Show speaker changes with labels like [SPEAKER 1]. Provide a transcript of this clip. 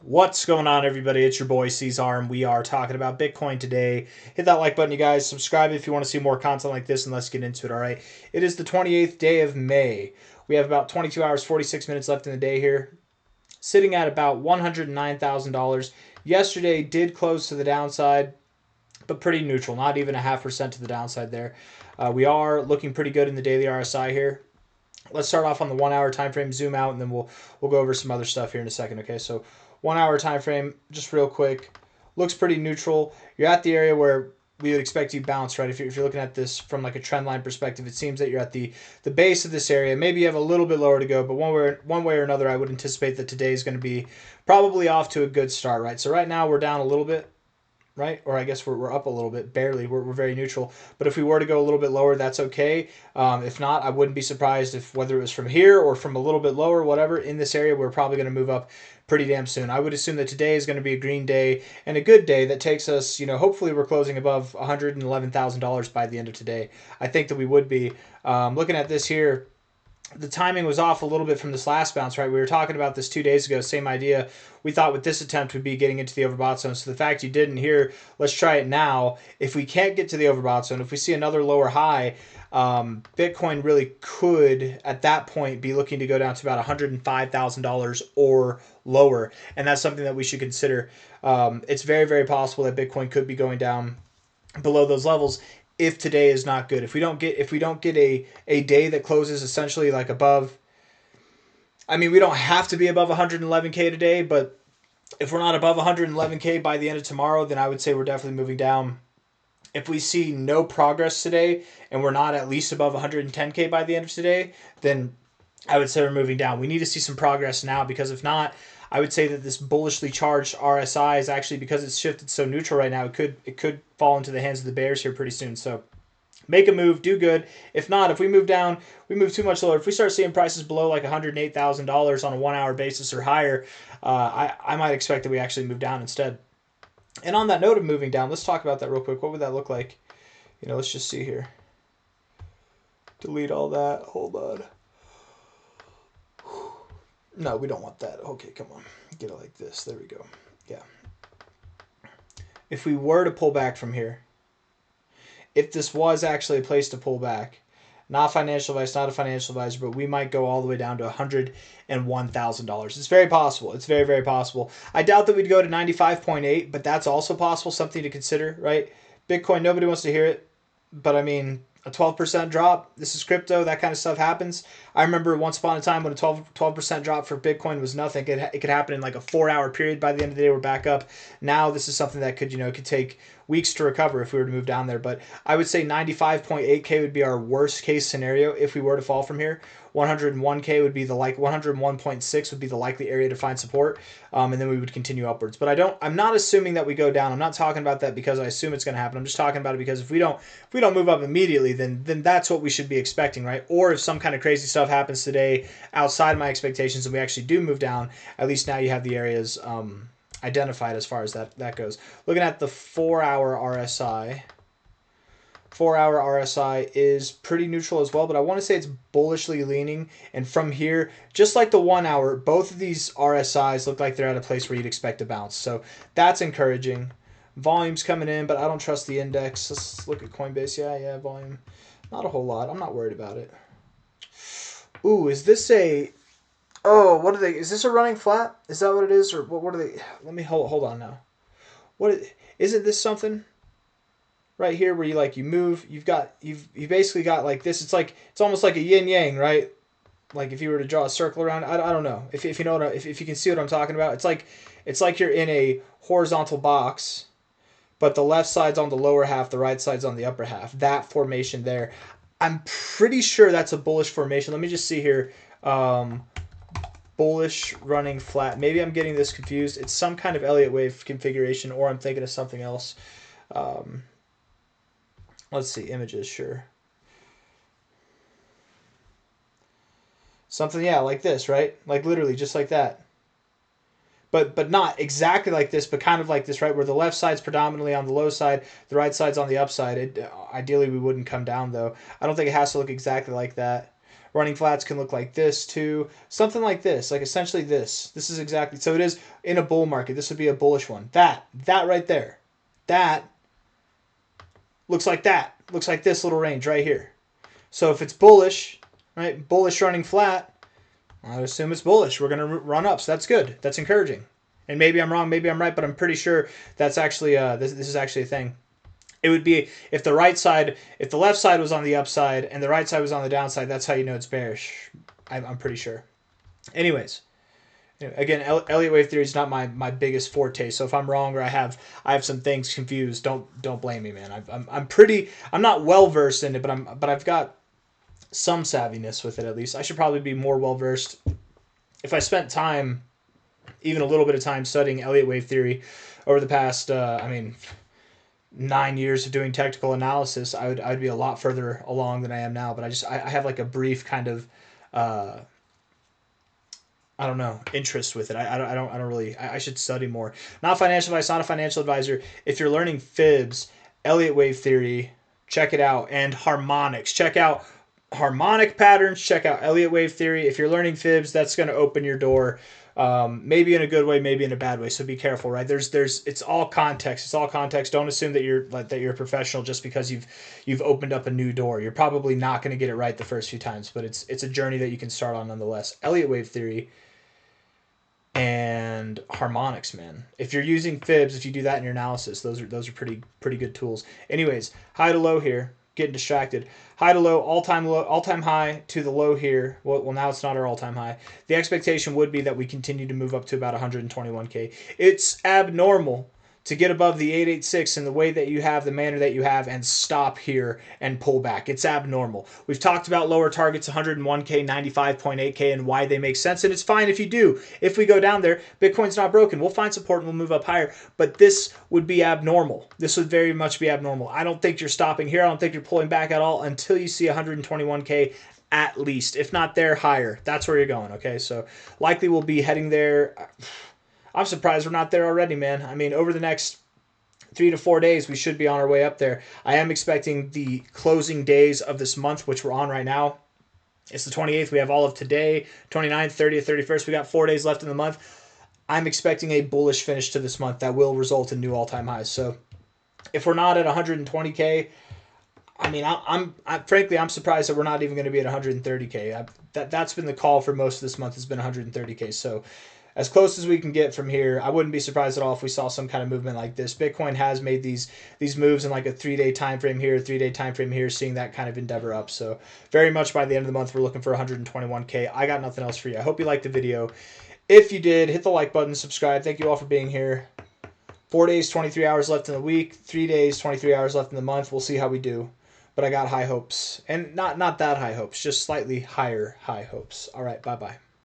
[SPEAKER 1] What's going on, everybody? It's your boy C-Zar, and we are talking about Bitcoin today. Hit that like button, you guys. Subscribe if you want to see more content like this, and let's get into it, all right? It is the 28th day of May. We have about 22 hours, 46 minutes left in the day here. Sitting at about $109,000. Yesterday did close to the downside, but pretty neutral. Not even a 0.5% to the downside there. We are looking pretty good in the daily RSI here. Let's start off on the 1 hour time frame, zoom out, and then we'll go over some other stuff here in a second, okay? So 1 hour time frame, just real quick, looks pretty neutral. You're at the area where we would expect you to bounce, right? If you're looking at this from like a trend line perspective, it seems that you're at the base of this area. Maybe you have a little bit lower to go, but one way or another, I would anticipate that today is going to be probably off to a good start, right? So right now we're down a little bit, right? Or I guess we're up a little bit, barely. We're very neutral. But if we were to go a little bit lower, that's okay. If not, I wouldn't be surprised if whether it was from here or from a little bit lower, whatever, in this area, we're probably going to move up pretty damn soon. I would assume that today is going to be a green day and a good day that takes us, hopefully we're closing above $111,000 by the end of today. I think that we would be. Looking at this here, the timing was off a little bit from this last bounce, right? We were talking about this 2 days ago, same idea. We thought with this attempt we'd be getting into the overbought zone. So the fact you didn't here, let's try it now. If we can't get to the overbought zone, if we see another lower high, Bitcoin really could, at that point, be looking to go down to about $105,000 or lower. And that's something that we should consider. It's very, very possible that Bitcoin could be going down below those levels if today is not good. If we don't get a day that closes essentially like above, I mean, we don't have to be above 111K today, but if we're not above 111K by the end of tomorrow, then I would say we're definitely moving down. If we see no progress today and we're not at least above 110K by the end of today, then I would say we're moving down. We need to see some progress now, because if not, I would say that this bullishly charged RSI is actually, because it's shifted so neutral right now, it could fall into the hands of the bears here pretty soon. So make a move, do good. If not, if we move down, we move too much lower. If we start seeing prices below like $108,000 on a 1 hour basis or higher, I might expect that we actually move down instead. And on that note of moving down, let's talk about that real quick. What would that look like? Let's just see here. Delete all that. Hold on. No, we don't want that. Okay, come on. Get it like this. There we go. Yeah. If we were to pull back from here, if this was actually a place to pull back, not financial advice, not a financial advisor, but we might go all the way down to $101,000. It's very possible. It's very, very possible. I doubt that we'd go to 95.8, but that's also possible, something to consider, right? Bitcoin, nobody wants to hear it, but I mean, a 12% drop, this is crypto, that kind of stuff happens. I remember once upon a time when a 12% drop for Bitcoin was nothing. It could happen in like a 4 hour period. By the end of the day, we're back up. Now this is something that could take weeks to recover if we were to move down there. But I would say 95.8K would be our worst case scenario if we were to fall from here. 101K would be 101.6 would be the likely area to find support, and then we would continue upwards. But I'm not assuming that we go down. I'm not talking about that because I assume it's going to happen. I'm just talking about it because if we don't move up immediately, then that's what we should be expecting, right? Or if some kind of crazy stuff happens today outside of my expectations and we actually do move down, at least now you have the areas identified as far as that goes. Looking at the 4 hour RSI. 4 hour RSI is pretty neutral as well, but I want to say it's bullishly leaning. And from here, just like the 1 hour, both of these RSIs look like they're at a place where you'd expect to bounce. So that's encouraging. Volume's coming in, but I don't trust the index. Let's look at Coinbase. Yeah, volume. Not a whole lot. I'm not worried about it. Ooh, is this a... Oh, what are they? Is this a running flat? Is that what it is? Or what are they? Let me hold on now. Isn't this something? Right here where you move, you've basically got like this. It's almost like a yin yang, right? Like if you were to draw a circle around, I don't know if you know if you can see what I'm talking about. It's like you're in a horizontal box, but the left side's on the lower half, the right side's on the upper half. That formation there, I'm pretty sure that's a bullish formation. Let me just see here. Bullish running flat. Maybe I'm getting this confused. It's some kind of Elliott wave configuration, or I'm thinking of something else. Let's see, images, sure. Something, yeah, like this, right? Like literally just like that. But not exactly like this, but kind of like this, right? Where the left side's predominantly on the low side, the right side's on the upside. Ideally, we wouldn't come down, though. I don't think it has to look exactly like that. Running flats can look like this too. Something like this, like essentially this. This is exactly, so it is in a bull market. This would be a bullish one. That right there, that looks like that. Looks like this little range right here. So if it's bullish, right, bullish running flat, I would assume it's bullish. We're going to run up, so that's good. That's encouraging. And maybe I'm wrong, maybe I'm right, but I'm pretty sure that's actually this is actually a thing. It would be if the left side was on the upside and the right side was on the downside, that's how you know it's bearish. I'm pretty sure. Anyways, again, Elliott wave theory is not my biggest forte. So if I'm wrong or I have some things confused, don't blame me, man. I'm not well versed in it, but I've got some savviness with it at least. I should probably be more well versed. If I spent time, even a little bit of time studying Elliott wave theory over the past 9 years of doing technical analysis, I'd be a lot further along than I am now. But I have like a brief kind of I don't know, interest with it. I don't really. I should study more. Not financial advice. Not a financial advisor. If you're learning fibs, Elliott wave theory, check it out. And harmonics, check out harmonic patterns. Check out Elliott wave theory. If you're learning fibs, that's going to open your door. Maybe in a good way, maybe in a bad way. So be careful, right? It's all context. It's all context. Don't assume that you're a professional just because you've opened up a new door. You're probably not going to get it right the first few times, but it's a journey that you can start on nonetheless. Elliott wave theory and harmonics, man. If you're using fibs, if you do that in your analysis, those are pretty good tools. Anyways, high to low here. Getting distracted. High to low, all-time high to the low here. Well, now it's not our all-time high. The expectation would be that we continue to move up to about 121K. It's abnormal to get above the 886 in the way that you have, the manner that you have, and stop here and pull back. It's abnormal. We've talked about lower targets, 101K, 95.8K, and why they make sense, and it's fine if you do. If we go down there, Bitcoin's not broken. We'll find support and we'll move up higher, but this would be abnormal. This would very much be abnormal. I don't think you're stopping here. I don't think you're pulling back at all until you see 121K at least. If not there, higher. That's where you're going, okay? So likely we'll be heading there. I'm surprised we're not there already, man. I mean, over the next 3 to 4 days, we should be on our way up there. I am expecting the closing days of this month, which we're on right now. It's the 28th. We have all of today, 29th, 30th, 31st. We got 4 days left in the month. I'm expecting a bullish finish to this month that will result in new all-time highs. So if we're not at 120K, I mean, frankly, I'm surprised that we're not even going to be at 130K. That's been the call for most of this month, has been 130K. So as close as we can get from here, I wouldn't be surprised at all if we saw some kind of movement like this. Bitcoin has made these moves in like a 3-day time frame here, 3-day time frame here, seeing that kind of endeavor up. So very much by the end of the month, we're looking for 121K. I got nothing else for you. I hope you liked the video. If you did, hit the like button, subscribe. Thank you all for being here. 4 days, 23 hours left in the week. 3 days, 23 hours left in the month. We'll see how we do. But I got high hopes. And not that high hopes, just slightly higher high hopes. All right, bye-bye.